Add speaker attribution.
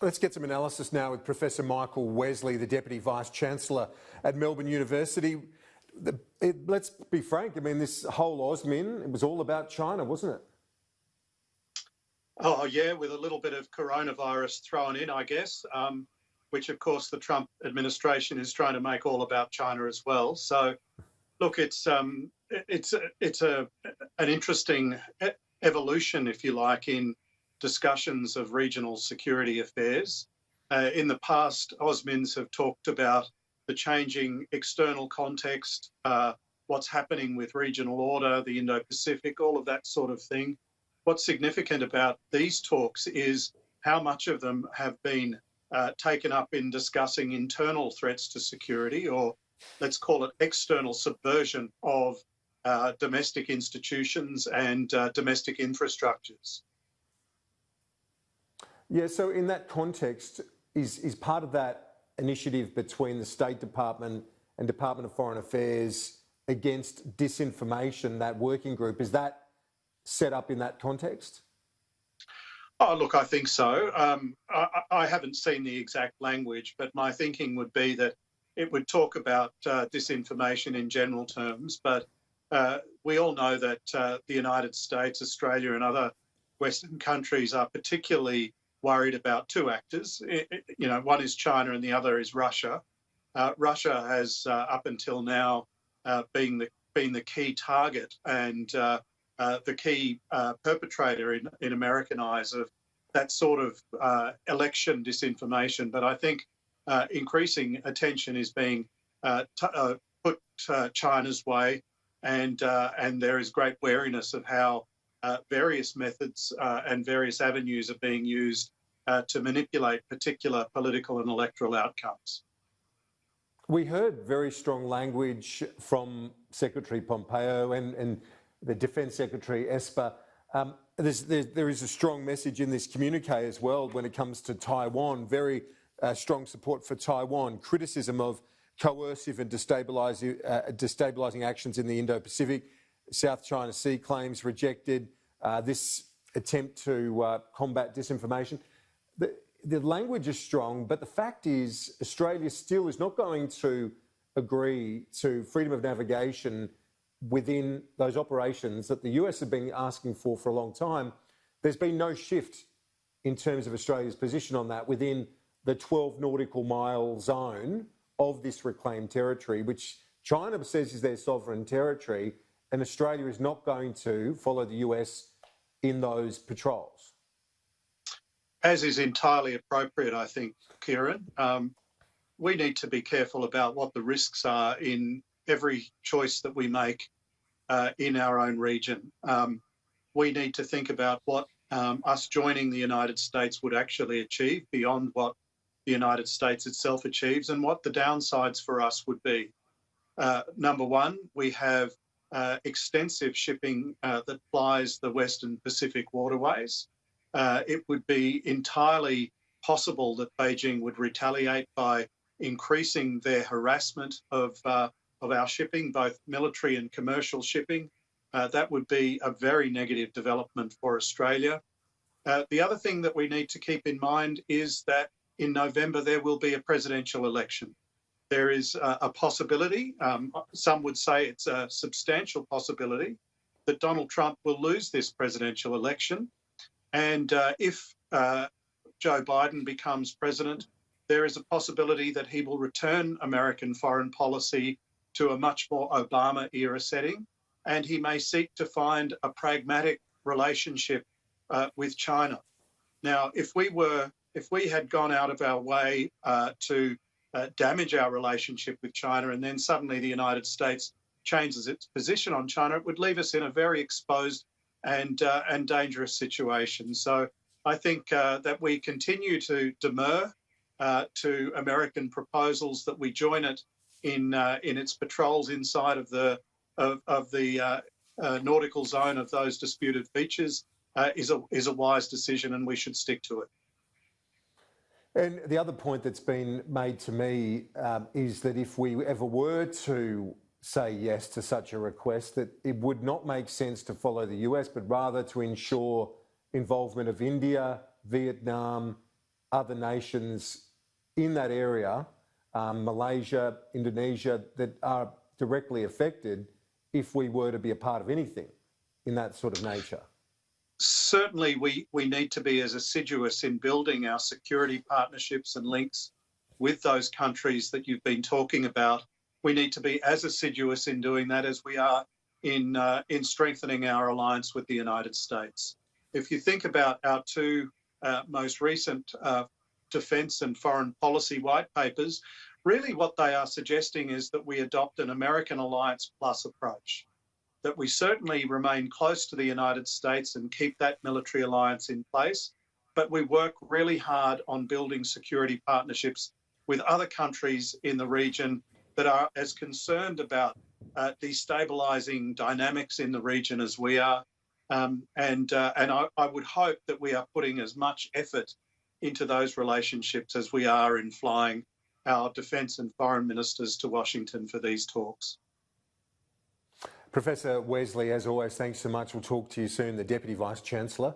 Speaker 1: Let's get some analysis now with Professor Michael Wesley, the Deputy Vice-Chancellor at Melbourne University. Let's be frank, I mean, this whole AUSMIN, it was all about China, wasn't it?
Speaker 2: Oh, yeah, with a little bit of coronavirus thrown in, I guess, which, of course, the Trump administration is trying to make all about China as well. So, look, it's an interesting evolution, if you like, in discussions of regional security affairs. In the past, AUSMINs have talked about the changing external context, what's happening with regional order, the Indo-Pacific, all of that sort of thing. What's significant about these talks is how much of them have been taken up in discussing internal threats to security, or let's call it external subversion of domestic institutions and domestic infrastructures.
Speaker 1: Yeah, so in that context, is part of that initiative between the State Department and Department of Foreign Affairs against disinformation, that working group, is that set up in that context?
Speaker 2: Oh, look, I think so. I haven't seen the exact language, but my thinking would be that it would talk about disinformation in general terms, but we all know that the United States, Australia and other Western countries are particularly worried about two actors. You know, one is China and the other is Russia. Russia has up until now been the key target and the key perpetrator in American eyes of that sort of election disinformation. But I think increasing attention is being put China's way, and there is great wariness of how various methods and various avenues are being used to manipulate particular political and electoral outcomes.
Speaker 1: We heard very strong language from Secretary Pompeo and the Defence Secretary Esper. There is a strong message in this communique as well when it comes to Taiwan, very strong support for Taiwan, criticism of coercive and destabilising actions in the Indo-Pacific, South China Sea claims rejected, this attempt to combat disinformation. The language is strong, but the fact is Australia still is not going to agree to freedom of navigation within those operations that the US have been asking for a long time. There's been no shift in terms of Australia's position on that within the 12 nautical mile zone of this reclaimed territory, which China says is their sovereign territory, and Australia is not going to follow the US in those patrols.
Speaker 2: As is entirely appropriate, I think, Kieran. We need to be careful about what the risks are in every choice that we make in our own region. We need to think about what us joining the United States would actually achieve beyond what the United States itself achieves, and what the downsides for us would be. Number one, we have extensive shipping that flies the Western Pacific waterways. It would be entirely possible that Beijing would retaliate by increasing their harassment of our shipping, both military and commercial shipping. That would be a very negative development for Australia. The other thing that we need to keep in mind is that in November there will be a presidential election. There is a possibility, some would say it's a substantial possibility, that Donald Trump will lose this presidential election. And if Joe Biden becomes president, there is a possibility that he will return American foreign policy to a much more Obama-era setting, and he may seek to find a pragmatic relationship with China. Now, if we had gone out of our way to damage our relationship with China, and then suddenly the United States changes its position on China, it would leave us in a very exposed and dangerous situation. So I think that we continue to demur to American proposals, that we join it in its patrols inside of the nautical zone of those disputed features is a wise decision, and we should stick to it.
Speaker 1: And the other point that's been made to me is that if we ever were to say yes to such a request, that it would not make sense to follow the US, but rather to ensure involvement of India, Vietnam, other nations in that area, Malaysia, Indonesia, that are directly affected if we were to be a part of anything in that sort of nature?
Speaker 2: Certainly, we need to be as assiduous in building our security partnerships and links with those countries that you've been talking about. We need to be as assiduous in doing that as we are in strengthening our alliance with the United States. If you think about our two most recent defence and foreign policy white papers, really what they are suggesting is that we adopt an American alliance plus approach, that we certainly remain close to the United States and keep that military alliance in place, but we work really hard on building security partnerships with other countries in the region that are as concerned about destabilising dynamics in the region as we are. And I would hope that we are putting as much effort into those relationships as we are in flying our defence and foreign ministers to Washington for these talks.
Speaker 1: Professor Wesley, as always, thanks so much. We'll talk to you soon, the Deputy Vice-Chancellor